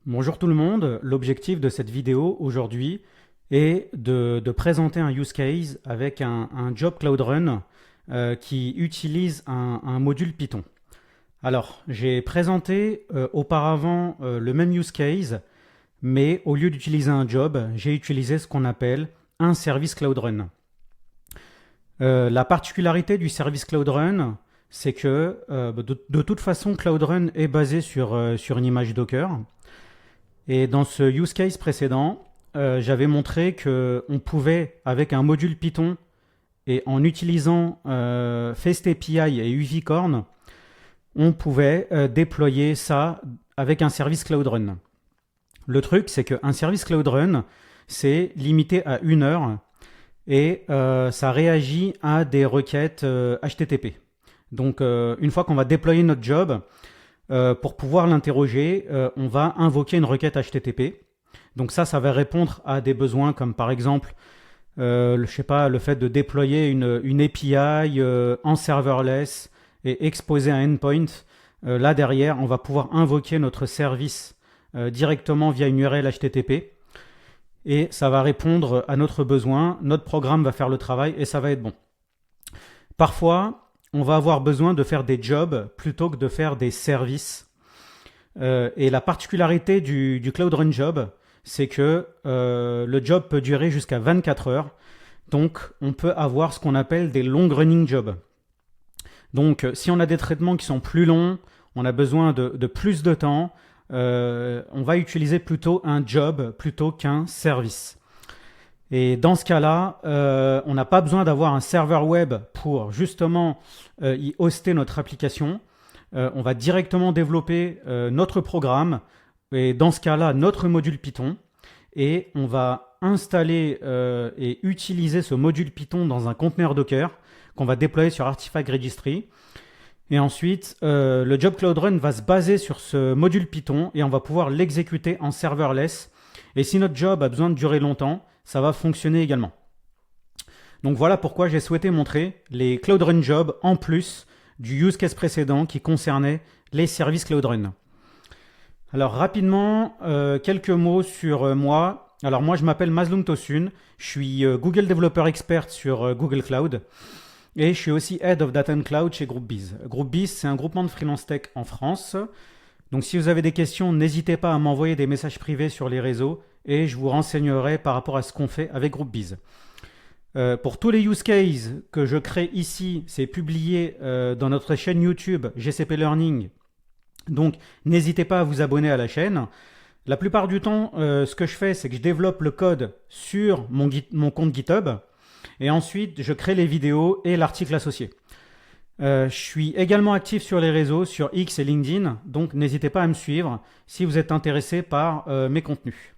Bonjour tout le monde, l'objectif de cette vidéo aujourd'hui est de présenter un use case avec un job Cloud Run qui utilise un module Python. Alors, j'ai présenté auparavant le même use case, mais au lieu d'utiliser un job, j'ai utilisé ce qu'on appelle un service Cloud Run. La particularité du service Cloud Run, c'est que de toute façon, Cloud Run est basé sur une image Docker. Et dans ce use case précédent, j'avais montré qu'on pouvait, avec un module Python et en utilisant FastAPI et UVcorn, on pouvait déployer ça avec un service Cloud Run. Le truc, c'est qu'un service Cloud Run, c'est limité à 1 heure et ça réagit à des requêtes HTTP. Donc, une fois qu'on va déployer notre job, pour pouvoir l'interroger, on va invoquer une requête HTTP. Donc ça va répondre à des besoins comme par exemple, je sais pas, le fait de déployer une API en serverless et exposer un endpoint. Là derrière, on va pouvoir invoquer notre service directement via une URL HTTP et ça va répondre à notre besoin. Notre programme va faire le travail et ça va être bon. Parfois, on va avoir besoin de faire des jobs plutôt que de faire des services. Et la particularité du Cloud Run Job, c'est que le job peut durer jusqu'à 24 heures. Donc, on peut avoir ce qu'on appelle des long running jobs. Donc, si on a des traitements qui sont plus longs, on a besoin de plus de temps, on va utiliser plutôt un job plutôt qu'un service. Et dans ce cas-là, on n'a pas besoin d'avoir un serveur web pour justement y hoster notre application. On va directement développer notre programme et dans ce cas-là, notre module Python. Et on va installer et utiliser ce module Python dans un conteneur Docker qu'on va déployer sur Artifact Registry. Et ensuite, le job Cloud Run va se baser sur ce module Python et on va pouvoir l'exécuter en serverless. Et si notre job a besoin de durer longtemps, ça va fonctionner également. Donc voilà pourquoi j'ai souhaité montrer les Cloud Run Jobs en plus du use case précédent qui concernait les services Cloud Run. Alors rapidement, quelques mots sur moi. Alors moi je m'appelle Mazloum Tosun, je suis Google Developer Expert sur Google Cloud et je suis aussi Head of Data and Cloud chez GroupBiz. GroupBiz, c'est un groupement de freelance tech en France. Donc si vous avez des questions, n'hésitez pas à m'envoyer des messages privés sur les réseaux et je vous renseignerai par rapport à ce qu'on fait avec GroupBiz. Pour tous les use cases que je crée ici, c'est publié dans notre chaîne YouTube GCP Learning. Donc n'hésitez pas à vous abonner à la chaîne. La plupart du temps, ce que je fais, c'est que je développe le code sur mon compte GitHub et ensuite je crée les vidéos et l'article associé. Je suis également actif sur les réseaux, sur X et LinkedIn, donc n'hésitez pas à me suivre si vous êtes intéressé par mes contenus.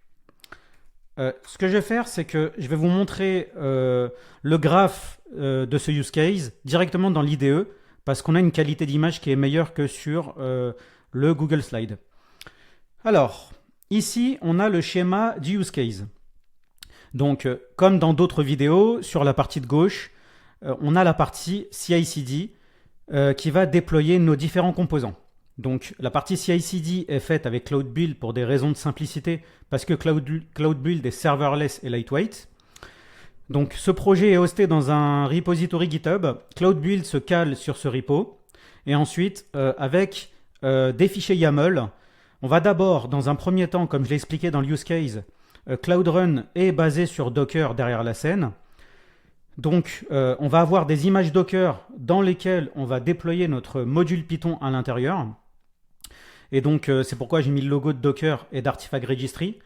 Ce que je vais faire, c'est que je vais vous montrer le graphe de ce use case directement dans l'IDE parce qu'on a une qualité d'image qui est meilleure que sur le Google Slide. Alors, ici, on a le schéma du use case. Donc, comme dans d'autres vidéos, sur la partie de gauche, on a la partie CI/CD qui va déployer nos différents composants. Donc la partie CI/CD est faite avec Cloud Build pour des raisons de simplicité parce que Cloud Build est serverless et lightweight. Donc ce projet est hosté dans un repository GitHub. Cloud Build se cale sur ce repo et ensuite avec des fichiers YAML, on va d'abord dans un premier temps, comme je l'ai expliqué dans le use case, Cloud Run est basé sur Docker derrière la scène. Donc, on va avoir des images Docker dans lesquelles on va déployer notre module Python à l'intérieur. Et donc, c'est pourquoi j'ai mis le logo de Docker et d'Artifact Registry.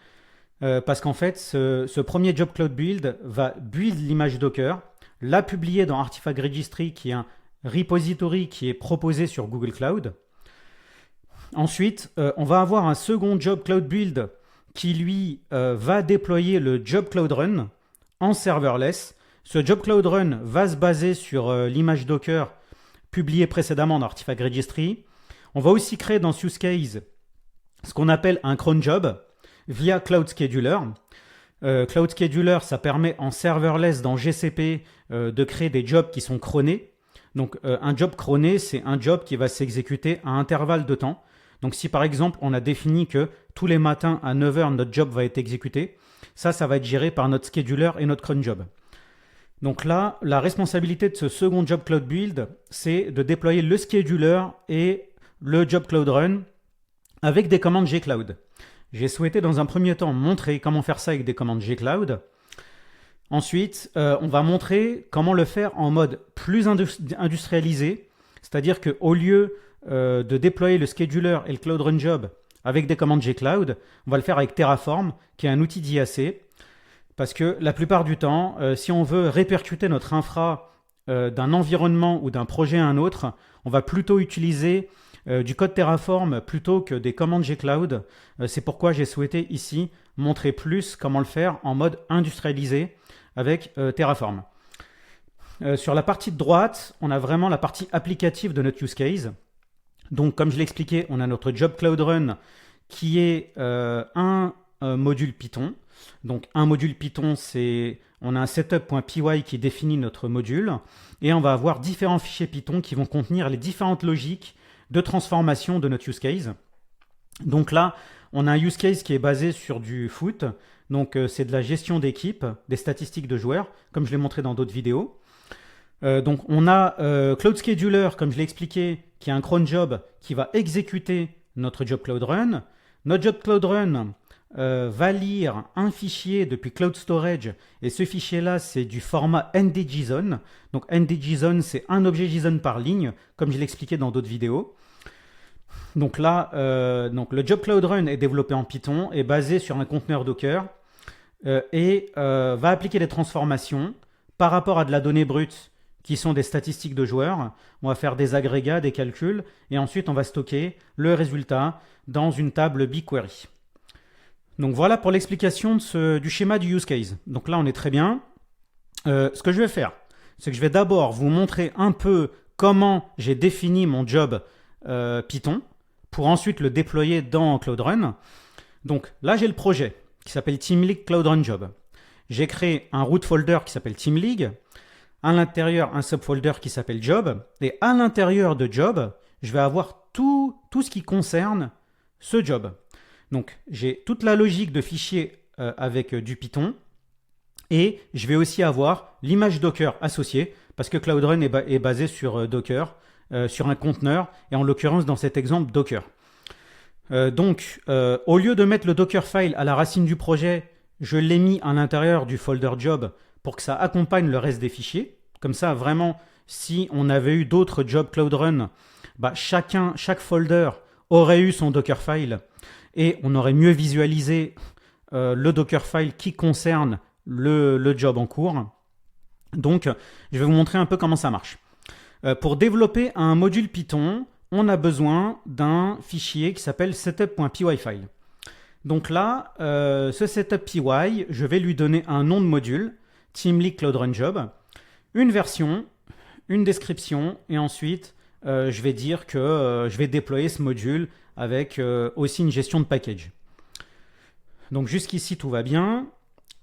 Parce qu'en fait, ce premier job Cloud Build va build l'image Docker, la publier dans Artifact Registry, qui est un repository qui est proposé sur Google Cloud. Ensuite, on va avoir un second job Cloud Build qui, lui, va déployer le job Cloud Run en serverless. Ce job Cloud Run va se baser sur l'image Docker publiée précédemment dans Artifact Registry. On va aussi créer dans ce use case ce qu'on appelle un cron job via Cloud Scheduler. Cloud Scheduler, ça permet en serverless dans GCP de créer des jobs qui sont cronés. Donc un job chroné, c'est un job qui va s'exécuter à intervalles de temps. Donc si par exemple on a défini que tous les matins à 9 heures, notre job va être exécuté. Ça va être géré par notre scheduler et notre cron job. Donc là, la responsabilité de ce second job cloud build, c'est de déployer le scheduler et le job cloud run avec des commandes gcloud. J'ai souhaité dans un premier temps montrer comment faire ça avec des commandes gcloud. Ensuite, on va montrer comment le faire en mode plus industrialisé, c'est-à-dire qu'au lieu de déployer le scheduler et le cloud run job avec des commandes gcloud, on va le faire avec Terraform, qui est un outil d'IAC, parce que la plupart du temps, si on veut répercuter notre infra d'un environnement ou d'un projet à un autre, on va plutôt utiliser du code Terraform plutôt que des commandes gcloud. C'est pourquoi j'ai souhaité ici montrer plus comment le faire en mode industrialisé avec Terraform. Sur la partie de droite, on a vraiment la partie applicative de notre use case. Donc, comme je l'ai expliqué, on a notre job cloud run qui est un module Python. Donc, un module Python, on a un setup.py qui définit notre module et on va avoir différents fichiers Python qui vont contenir les différentes logiques de transformation de notre use case. Donc là, on a un use case qui est basé sur du foot. Donc, c'est de la gestion d'équipe, des statistiques de joueurs, comme je l'ai montré dans d'autres vidéos. Donc, on a Cloud Scheduler, comme je l'ai expliqué, qui est un cron job qui va exécuter notre job cloud run. Notre job cloud run va lire un fichier depuis Cloud Storage et ce fichier-là, c'est du format NDJSON. Donc, NDJSON, c'est un objet JSON par ligne, comme je l'ai expliqué dans d'autres vidéos. Donc là, le job cloud run est développé en Python, est basé sur un conteneur Docker et va appliquer des transformations par rapport à de la donnée brute qui sont des statistiques de joueurs. On va faire des agrégats, des calculs, et ensuite on va stocker le résultat dans une table BigQuery. Donc voilà pour l'explication du schéma du use case. Donc là on est très bien. Ce que je vais faire, c'est que je vais d'abord vous montrer un peu comment j'ai défini mon job Python pour ensuite le déployer dans Cloud Run. Donc là j'ai le projet qui s'appelle TeamLeague Cloud Run Job. J'ai créé un root folder qui s'appelle TeamLeague. À l'intérieur, un subfolder qui s'appelle Job. Et à l'intérieur de Job, je vais avoir tout ce qui concerne ce job. Donc, j'ai toute la logique de fichiers avec du Python. Et je vais aussi avoir l'image Docker associée, parce que Cloud Run est basé sur Docker, sur un conteneur, et en l'occurrence, dans cet exemple, Docker. Donc, au lieu de mettre le Dockerfile à la racine du projet, je l'ai mis à l'intérieur du folder Job pour que ça accompagne le reste des fichiers. Comme ça, vraiment, si on avait eu d'autres jobs Cloud Run, chaque folder aurait eu son Dockerfile et on aurait mieux visualisé le Dockerfile qui concerne le job en cours. Donc, je vais vous montrer un peu comment ça marche. Pour développer un module Python, on a besoin d'un fichier qui s'appelle setup.py-file. Donc là, ce setup.py, je vais lui donner un nom de module, TeamLeague Cloud Run Job, une version, une description, et ensuite, je vais dire que je vais déployer ce module avec aussi une gestion de package. Donc jusqu'ici, tout va bien.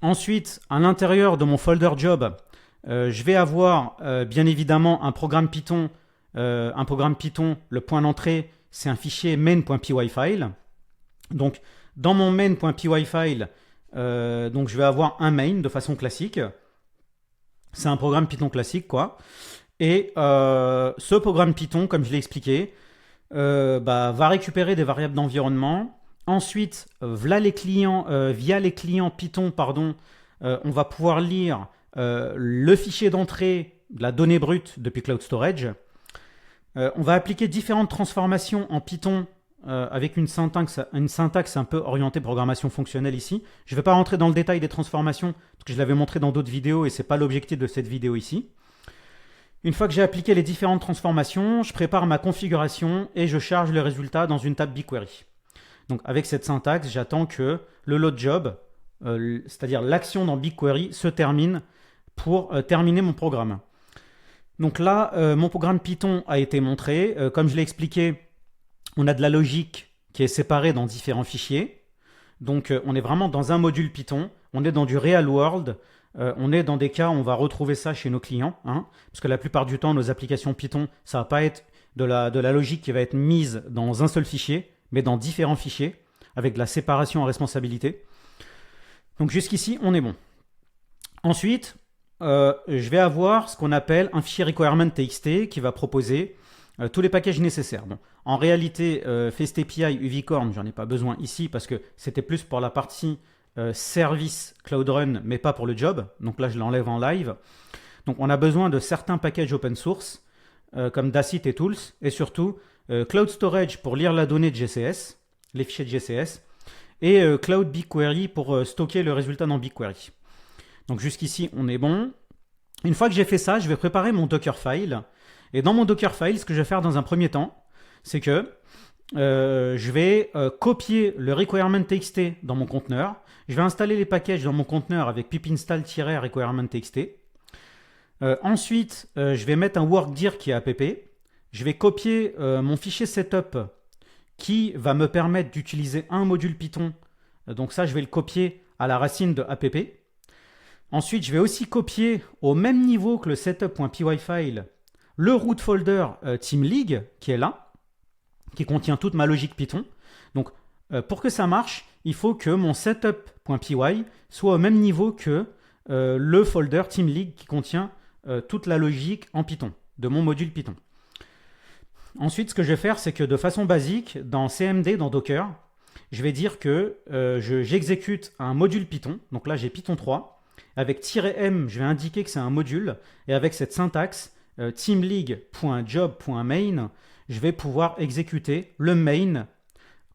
Ensuite, à l'intérieur de mon folder Job, je vais avoir bien évidemment un programme Python. Le point d'entrée, c'est un fichier main.py-file. Donc, dans mon main.py-file, je vais avoir un main de façon classique. C'est un programme Python classique, quoi. Et ce programme Python, comme je l'ai expliqué, va récupérer des variables d'environnement. Ensuite, via les clients Python, on va pouvoir lire le fichier d'entrée de la donnée brute depuis Cloud Storage. On va appliquer différentes transformations en Python avec une syntaxe un peu orientée programmation fonctionnelle ici. Je ne vais pas rentrer dans le détail des transformations parce que je l'avais montré dans d'autres vidéos et ce n'est pas l'objectif de cette vidéo ici. Une fois que j'ai appliqué les différentes transformations, je prépare ma configuration et je charge le résultat dans une table BigQuery. Donc avec cette syntaxe, j'attends que le load job, c'est-à-dire l'action dans BigQuery, se termine pour terminer mon programme. Donc là, mon programme Python a été montré. Comme je l'ai expliqué, on a de la logique qui est séparée dans différents fichiers. Donc on est vraiment dans un module Python. On est dans du real world. On est dans des cas où on va retrouver ça chez nos clients. Parce que la plupart du temps, nos applications Python, ça ne va pas être de la logique qui va être mise dans un seul fichier, mais dans différents fichiers, avec de la séparation en responsabilité. Donc jusqu'ici, on est bon. Ensuite, je vais avoir ce qu'on appelle un fichier requirement.txt qui va proposer tous les packages nécessaires. Bon, en réalité, FastAPI, UVcorn, j'en ai pas besoin ici parce que c'était plus pour la partie service Cloud Run, mais pas pour le job. Donc là, je l'enlève en live. Donc on a besoin de certains packages open source comme Dacit et Tools, et surtout Cloud Storage pour lire la donnée de GCS, les fichiers de GCS, et Cloud BigQuery pour stocker le résultat dans BigQuery. Donc jusqu'ici, on est bon. Une fois que j'ai fait ça, je vais préparer mon Dockerfile. Et dans mon Dockerfile, ce que je vais faire dans un premier temps, c'est que je vais copier le requirement.txt dans mon conteneur. Je vais installer les packages dans mon conteneur avec pip-install-requirement.txt. Ensuite, je vais mettre un workdir qui est app. Je vais copier mon fichier setup qui va me permettre d'utiliser un module Python. Donc ça, je vais le copier à la racine de app. Ensuite, je vais aussi copier au même niveau que le setup.py file le root folder TeamLeague qui est là, qui contient toute ma logique Python. Donc, pour que ça marche, il faut que mon setup.py soit au même niveau que le folder TeamLeague qui contient toute la logique en Python, de mon module Python. Ensuite, ce que je vais faire, c'est que de façon basique, dans CMD, dans Docker, je vais dire que j'exécute un module Python. Donc là, j'ai Python 3. Avec -m, je vais indiquer que c'est un module. Et avec cette syntaxe, teamleague.job.main, je vais pouvoir exécuter le main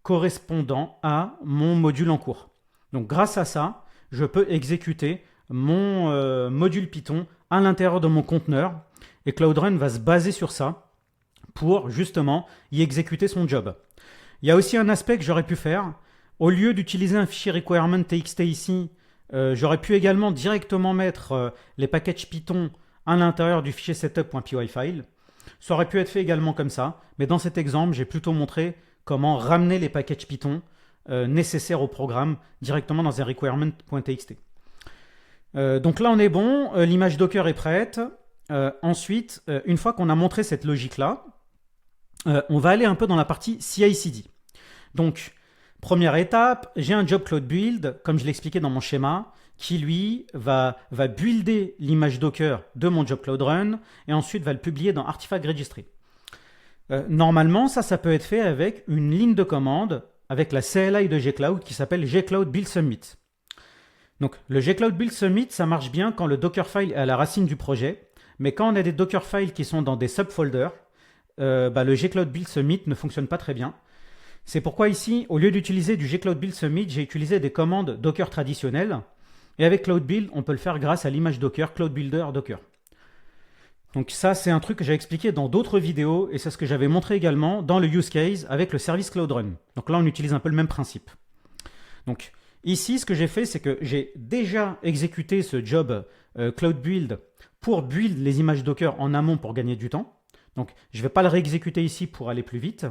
correspondant à mon module en cours. Donc grâce à ça, je peux exécuter mon module Python à l'intérieur de mon conteneur. Et Cloud Run va se baser sur ça pour justement y exécuter son job. Il y a aussi un aspect que j'aurais pu faire. Au lieu d'utiliser un fichier requirement.txt ici, j'aurais pu également directement mettre les packages Python à l'intérieur du fichier setup.py file. Ça aurait pu être fait également comme ça, mais dans cet exemple, j'ai plutôt montré comment ramener les packages Python nécessaires au programme directement dans un requirement.txt. Donc là, on est bon, l'image Docker est prête. Ensuite, une fois qu'on a montré cette logique-là, on va aller un peu dans la partie CI/CD. Donc, première étape, j'ai un job Cloud Build, comme je l'expliquais dans mon schéma, qui lui va builder l'image Docker de mon job Cloud Run et ensuite va le publier dans Artifact Registry. Normalement, ça peut être fait avec une ligne de commande avec la CLI de gcloud qui s'appelle gcloud build submit. Donc, le gcloud build submit, ça marche bien quand le Dockerfile est à la racine du projet, mais quand on a des Dockerfiles qui sont dans des subfolders, le gcloud build submit ne fonctionne pas très bien. C'est pourquoi ici, au lieu d'utiliser du gcloud build submit, j'ai utilisé des commandes Docker traditionnelles. Et avec Cloud Build, on peut le faire grâce à l'image Docker, Cloud Builder Docker. Donc ça, c'est un truc que j'ai expliqué dans d'autres vidéos et c'est ce que j'avais montré également dans le use case avec le service Cloud Run. Donc là, on utilise un peu le même principe. Donc ici, ce que j'ai fait, c'est que j'ai déjà exécuté ce job Cloud Build pour build les images Docker en amont pour gagner du temps. Donc je ne vais pas le réexécuter ici pour aller plus vite.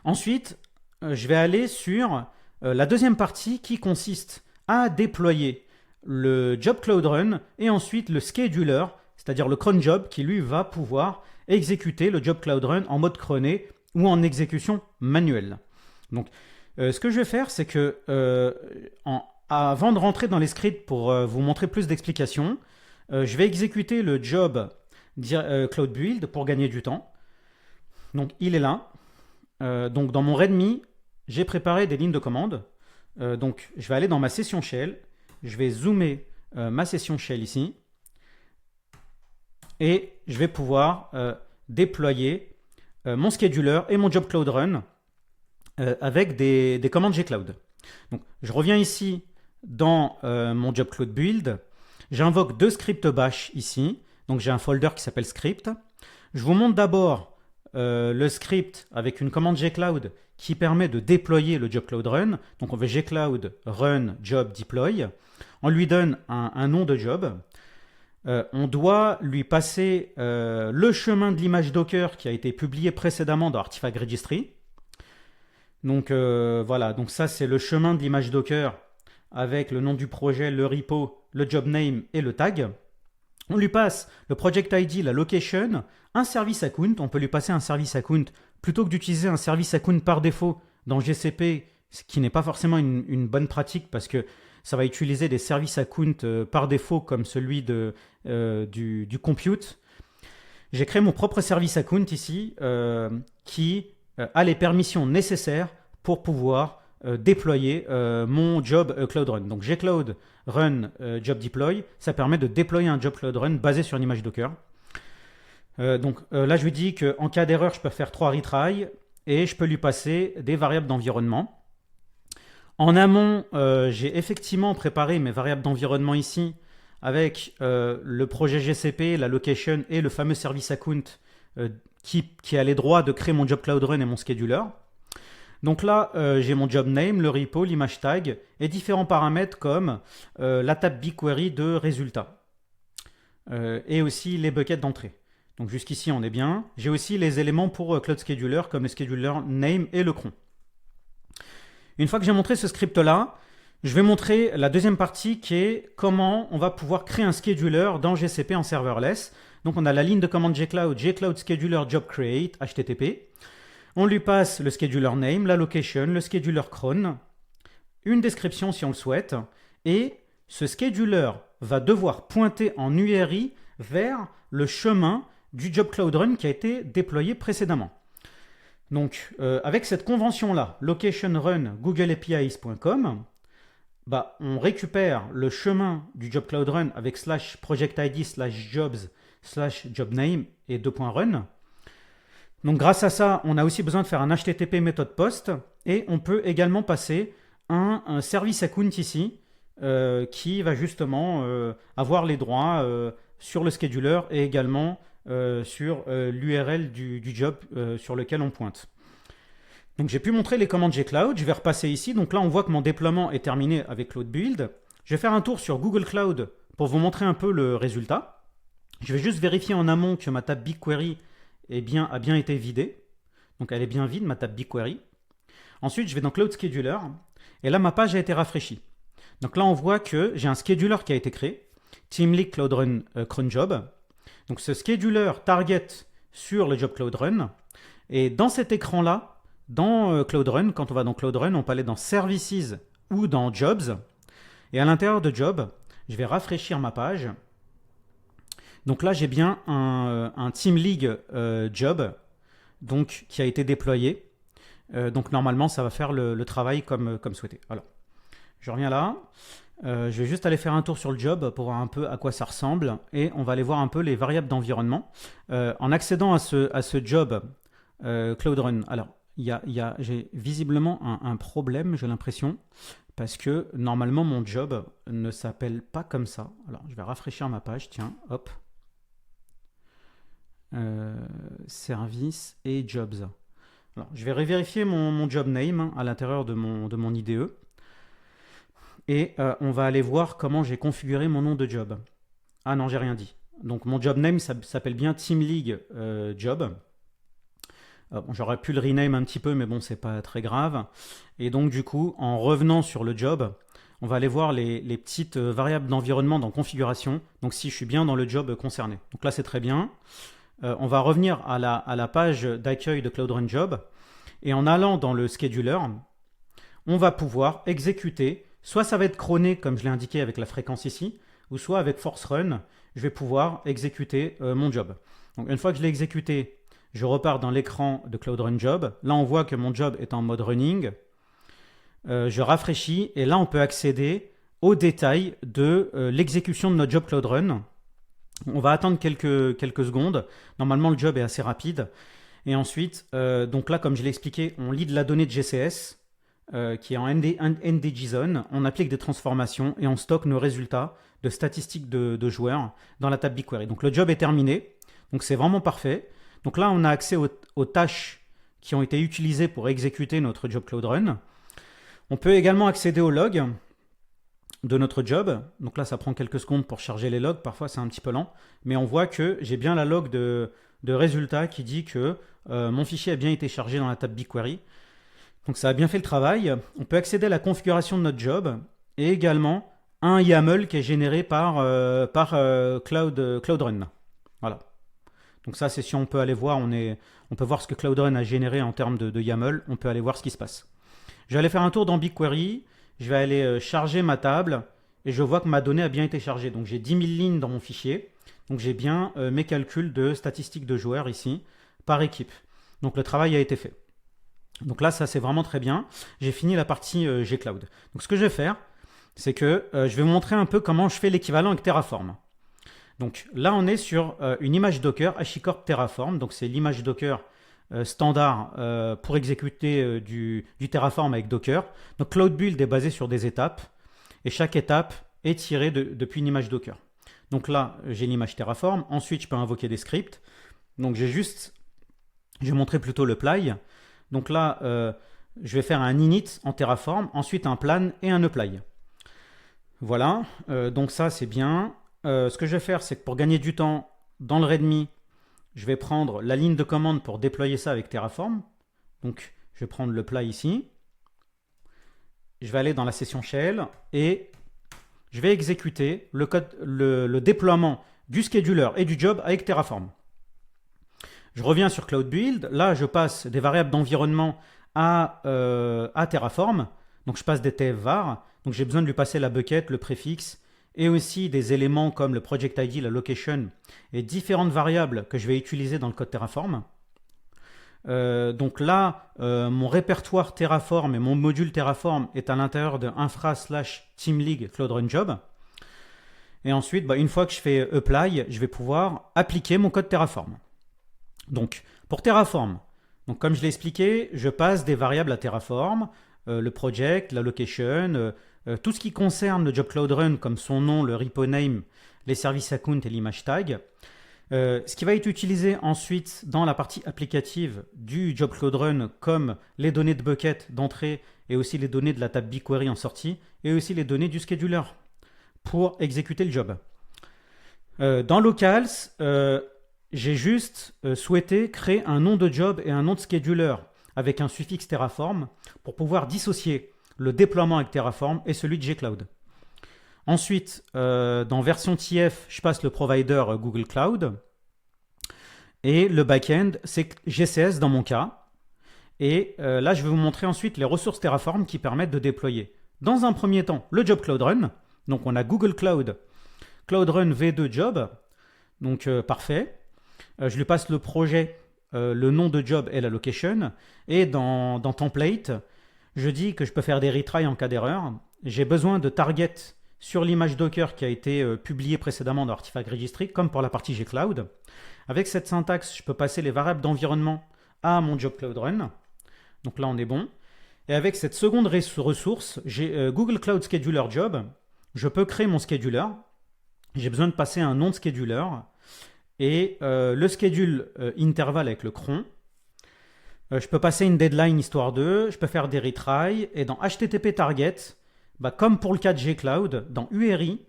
Ensuite, je vais aller sur la deuxième partie qui consiste à déployer le job Cloud Run et ensuite le scheduler, c'est-à-dire le cron job qui lui va pouvoir exécuter le job Cloud Run en mode cronné ou en exécution manuelle. Donc ce que je vais faire, c'est que avant de rentrer dans les scripts pour vous montrer plus d'explications, je vais exécuter le job Cloud Build pour gagner du temps. Donc il est là. Donc dans mon README, j'ai préparé des lignes de commande. Donc je vais aller dans ma session shell, je vais zoomer ma session shell ici et je vais pouvoir déployer mon scheduler et mon job Cloud Run avec des commandes gcloud. Donc je reviens ici dans mon job Cloud Build, j'invoque deux scripts bash ici, donc j'ai un folder qui s'appelle script. Je vous montre d'abord le script avec une commande gcloud qui permet de déployer le job Cloud Run. Donc on veut gcloud run job deploy. On lui donne un nom de job. On doit lui passer le chemin de l'image Docker qui a été publié précédemment dans Artifact Registry. Donc voilà, donc ça c'est le chemin de l'image Docker avec le nom du projet, le repo, le job name et le tag. On lui passe le project ID, la location, un service account. On peut lui passer un service account plutôt que d'utiliser un service account par défaut dans GCP. ce qui n'est pas forcément une bonne pratique parce que ça va utiliser des services account par défaut comme celui du compute. J'ai créé mon propre service account ici qui a les permissions nécessaires pour pouvoir déployer mon job Cloud Run. Donc gcloud run job deploy, ça permet de déployer un job Cloud Run basé sur une image Docker. Donc là, je lui dis qu'en cas d'erreur, je peux faire 3 retries et je peux lui passer des variables d'environnement. En amont, j'ai effectivement préparé mes variables d'environnement ici avec le projet GCP, la location et le fameux service account qui a les droits de créer mon job Cloud Run et mon scheduler. Donc là, j'ai mon job name, le repo, l'image tag et différents paramètres comme la table BigQuery de résultats et aussi les buckets d'entrée. Donc jusqu'ici, on est bien. J'ai aussi les éléments pour Cloud Scheduler comme le scheduler name et le cron. Une fois que j'ai montré ce script-là, je vais montrer la deuxième partie qui est comment on va pouvoir créer un scheduler dans GCP en serverless. Donc on a la ligne de commande gcloud, gcloud scheduler job create, HTTP. On lui passe le scheduler name, la location, le scheduler cron, une description si on le souhaite, et ce scheduler va devoir pointer en URI vers le chemin du job Cloud Run qui a été déployé précédemment. Donc, avec cette convention-là, location run googleapis.com, on récupère le chemin du job Cloud Run avec /project_id /jobs/jobname et 2.run. Donc, grâce à ça, on a aussi besoin de faire un HTTP méthode post et on peut également passer un service account ici qui va justement avoir les droits sur le scheduler et également sur l'URL du job sur lequel on pointe. Donc j'ai pu montrer les commandes gcloud, je vais repasser ici. Donc là on voit que mon déploiement est terminé avec Cloud Build. Je vais faire un tour sur Google Cloud pour vous montrer un peu le résultat. Je vais juste vérifier en amont que ma table BigQuery a bien été vidée. Donc elle est bien vide, ma table BigQuery. Ensuite je vais dans Cloud Scheduler et là ma page a été rafraîchie. Donc là on voit que j'ai un scheduler qui a été créé, TeamLeak Cloud Run cron job. Donc ce scheduler target sur le job Cloud Run. Et dans cet écran-là, dans Cloud Run, quand on va dans Cloud Run, on peut aller dans Services ou dans Jobs. Et à l'intérieur de Job, je vais rafraîchir ma page. Donc là, j'ai bien un TeamLeak job donc, qui a été déployé. Donc normalement, ça va faire le travail comme souhaité. Alors, je reviens là. Je vais juste aller faire un tour sur le job pour voir un peu à quoi ça ressemble et on va aller voir un peu les variables d'environnement. En accédant à ce job Cloud Run, alors j'ai visiblement un problème, j'ai l'impression, parce que normalement mon job ne s'appelle pas comme ça. Alors je vais rafraîchir ma page, tiens, hop. Service et jobs. Alors, je vais revérifier mon job name à l'intérieur de mon IDE. Et on va aller voir comment j'ai configuré mon nom de job. Ah non, j'ai rien dit. Donc mon job name s'appelle bien TeamLeak job. J'aurais pu le rename un petit peu, mais bon, c'est pas très grave. Et donc du coup, en revenant sur le job, on va aller voir les petites variables d'environnement dans configuration. Donc si je suis bien dans le job concerné. Donc là, c'est très bien. On va revenir à la page d'accueil de Cloud Run Job. Et en allant dans le scheduler, on va pouvoir exécuter. Soit ça va être cronné, comme je l'ai indiqué avec la fréquence ici, ou soit avec force run, je vais pouvoir exécuter mon job. Donc une fois que je l'ai exécuté, je repars dans l'écran de Cloud Run Job. Là, on voit que mon job est en mode running. Je rafraîchis et là, on peut accéder aux détails de l'exécution de notre job Cloud Run. On va attendre quelques secondes. Normalement, le job est assez rapide. Et ensuite, donc là, comme je l'ai expliqué, on lit de la donnée de GCS. Qui est en NDJSON, on applique des transformations et on stocke nos résultats de statistiques de joueurs dans la table BigQuery. Donc le job est terminé, donc c'est vraiment parfait. Donc là, on a accès aux tâches qui ont été utilisées pour exécuter notre job Cloud Run. On peut également accéder aux logs de notre job. Donc là, ça prend quelques secondes pour charger les logs. Parfois, c'est un petit peu lent. Mais on voit que j'ai bien la log de résultats qui dit que mon fichier a bien été chargé dans la table BigQuery. Donc ça a bien fait le travail. On peut accéder à la configuration de notre job et également un YAML qui est généré par Cloud Run. Voilà. Donc ça, c'est si on peut aller voir, on peut voir ce que Cloud Run a généré en termes de YAML. On peut aller voir ce qui se passe. Je vais aller faire un tour dans BigQuery, je vais aller charger ma table et je vois que ma donnée a bien été chargée. Donc j'ai 10 000 lignes dans mon fichier. Donc j'ai bien mes calculs de statistiques de joueurs ici par équipe. Donc le travail a été fait. Donc là, ça c'est vraiment très bien. J'ai fini la partie Gcloud. Donc ce que je vais faire, c'est que je vais vous montrer un peu comment je fais l'équivalent avec Terraform. Donc là, on est sur une image Docker HashiCorp Terraform. Donc c'est l'image Docker standard pour exécuter du Terraform avec Docker. Donc Cloud Build est basé sur des étapes et chaque étape est tirée depuis une image Docker. Donc là, j'ai l'image Terraform. Ensuite, je peux invoquer des scripts. Donc je vais montrer plutôt le ply. Donc là, je vais faire un init en Terraform, ensuite un plan et un apply. Voilà, donc ça c'est bien. Ce que je vais faire, c'est que pour gagner du temps dans le README, je vais prendre la ligne de commande pour déployer ça avec Terraform. Donc je vais prendre le ply ici. Je vais aller dans la session shell et je vais exécuter le déploiement du scheduler et du job avec Terraform. Je reviens sur Cloud Build. Là, je passe des variables d'environnement à Terraform. Donc, je passe des tf-var. Donc, j'ai besoin de lui passer la bucket, le préfixe et aussi des éléments comme le project ID, la location et différentes variables que je vais utiliser dans le code Terraform. Donc là, mon répertoire Terraform et mon module Terraform est à l'intérieur de infra/teamleague Cloud Run Job. Et ensuite, une fois que je fais apply, je vais pouvoir appliquer mon code Terraform. Donc, pour Terraform, donc comme je l'ai expliqué, je passe des variables à Terraform, le project, la location, tout ce qui concerne le job Cloud Run, comme son nom, le repo name, les services account et l'image tag. Ce qui va être utilisé ensuite dans la partie applicative du job Cloud Run, comme les données de bucket d'entrée et aussi les données de la table BigQuery en sortie, et aussi les données du scheduler pour exécuter le job. Dans Locals, j'ai juste souhaité créer un nom de job et un nom de scheduler avec un suffixe Terraform pour pouvoir dissocier le déploiement avec Terraform et celui de Gcloud. Ensuite, dans version TF, je passe le provider Google Cloud. Et le backend, c'est GCS dans mon cas. Et là, je vais vous montrer ensuite les ressources Terraform qui permettent de déployer. Dans un premier temps, le job Cloud Run. Donc, on a Google Cloud, Cloud Run V2 Job. Donc, parfait. Je lui passe le projet, le nom de job et la location. Et dans template, je dis que je peux faire des retries en cas d'erreur. J'ai besoin de target sur l'image Docker qui a été publiée précédemment dans Artifact Registry, comme pour la partie Gcloud. Avec cette syntaxe, je peux passer les variables d'environnement à mon job Cloud Run. Donc là, on est bon. Et avec cette seconde ressource, j'ai Google Cloud Scheduler Job. Je peux créer mon scheduler. J'ai besoin de passer un nom de scheduler et le schedule interval avec le cron. Je peux passer une deadline histoire 2. Je peux faire des retries. Et dans HTTP target, comme pour le cas de Gcloud, dans URI,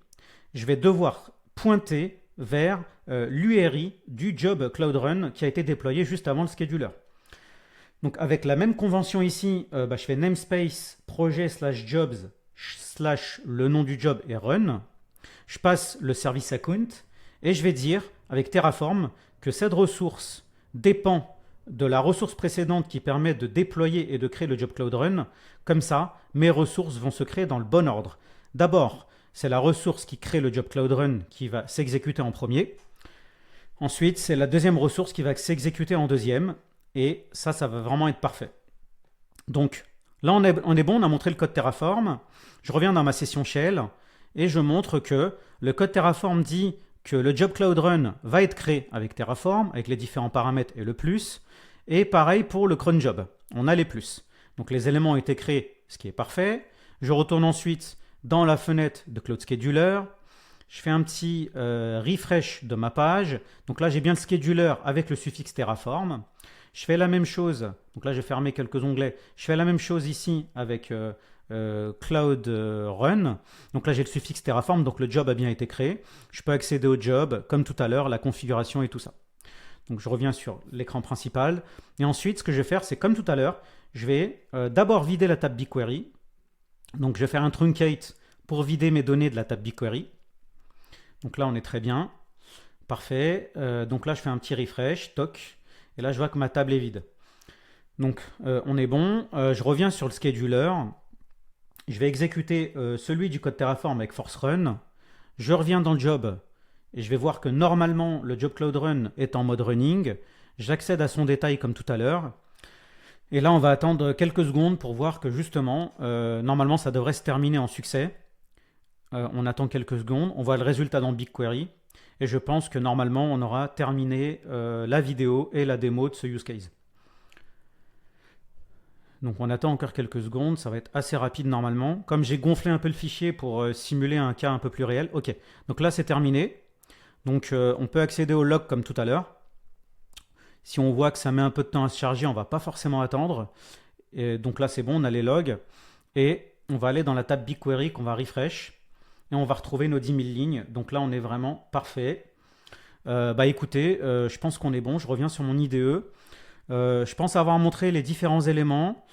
je vais devoir pointer vers l'URI du job Cloud Run qui a été déployé juste avant le scheduler. Donc avec la même convention ici, je fais namespace projet/jobs/ le nom du job et run. Je passe le service account et je vais dire avec Terraform que cette ressource dépend de la ressource précédente qui permet de déployer et de créer le job Cloud Run. Comme ça, mes ressources vont se créer dans le bon ordre. D'abord, c'est la ressource qui crée le job Cloud Run qui va s'exécuter en premier. Ensuite, c'est la deuxième ressource qui va s'exécuter en deuxième. Et ça va vraiment être parfait. Donc là, on est bon, on a montré le code Terraform. Je reviens dans ma session Shell et je montre que le code Terraform dit que le job Cloud Run va être créé avec Terraform, avec les différents paramètres et le plus. Et pareil pour le cron job, on a les plus. Donc les éléments ont été créés, ce qui est parfait. Je retourne ensuite dans la fenêtre de Cloud Scheduler. Je fais un petit refresh de ma page. Donc là, j'ai bien le scheduler avec le suffixe Terraform. Je fais la même chose. Donc là, j'ai fermé quelques onglets. Je fais la même chose ici avec Cloud Run. Donc là, j'ai le suffixe Terraform. Donc le job a bien été créé. Je peux accéder au job, comme tout à l'heure, la configuration et tout ça. Donc je reviens sur l'écran principal. Et ensuite, ce que je vais faire, c'est comme tout à l'heure, je vais d'abord vider la table BigQuery. Donc je vais faire un truncate pour vider mes données de la table BigQuery. Donc là, on est très bien. Parfait. Donc là, je fais un petit refresh, toc. Et là, je vois que ma table est vide. Donc on est bon. Je reviens sur le scheduler. Je vais exécuter celui du code Terraform avec Force Run. Je reviens dans le job et je vais voir que normalement le job Cloud Run est en mode running. J'accède à son détail comme tout à l'heure. Et là, on va attendre quelques secondes pour voir que justement, normalement, ça devrait se terminer en succès. On attend quelques secondes, on voit le résultat dans BigQuery. Et je pense que normalement, on aura terminé la vidéo et la démo de ce use case. Donc on attend encore quelques secondes, ça va être assez rapide normalement. Comme j'ai gonflé un peu le fichier pour simuler un cas un peu plus réel. Ok, donc là c'est terminé. Donc on peut accéder au log comme tout à l'heure. Si on voit que ça met un peu de temps à se charger, on ne va pas forcément attendre. Et donc là c'est bon, on a les logs. Et on va aller dans la table BigQuery qu'on va refresh. Et on va retrouver nos 10 000 lignes. Donc là on est vraiment parfait. Bah écoutez, je pense qu'on est bon. Je reviens sur mon IDE. Je pense avoir montré les différents éléments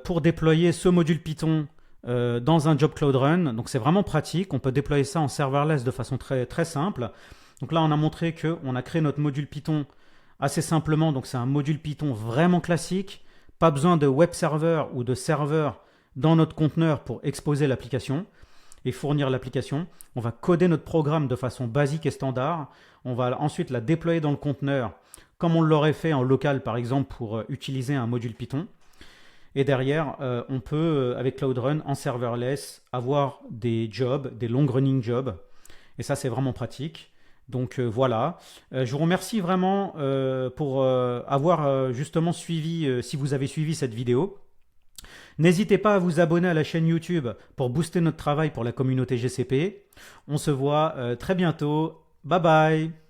pour déployer ce module Python dans un job Cloud Run. Donc c'est vraiment pratique. On peut déployer ça en serverless de façon très, très simple. Donc là, on a montré qu'on a créé notre module Python assez simplement. Donc c'est un module Python vraiment classique. Pas besoin de web server ou de serveur dans notre conteneur pour exposer l'application et fournir l'application. On va coder notre programme de façon basique et standard. On va ensuite la déployer dans le conteneur comme on l'aurait fait en local par exemple pour utiliser un module Python. Et derrière, on peut, avec Cloud Run, en serverless, avoir des jobs, des long running jobs. Et ça, c'est vraiment pratique. Donc voilà. Je vous remercie vraiment pour avoir justement suivi, si vous avez suivi cette vidéo. N'hésitez pas à vous abonner à la chaîne YouTube pour booster notre travail pour la communauté GCP. On se voit très bientôt. Bye bye.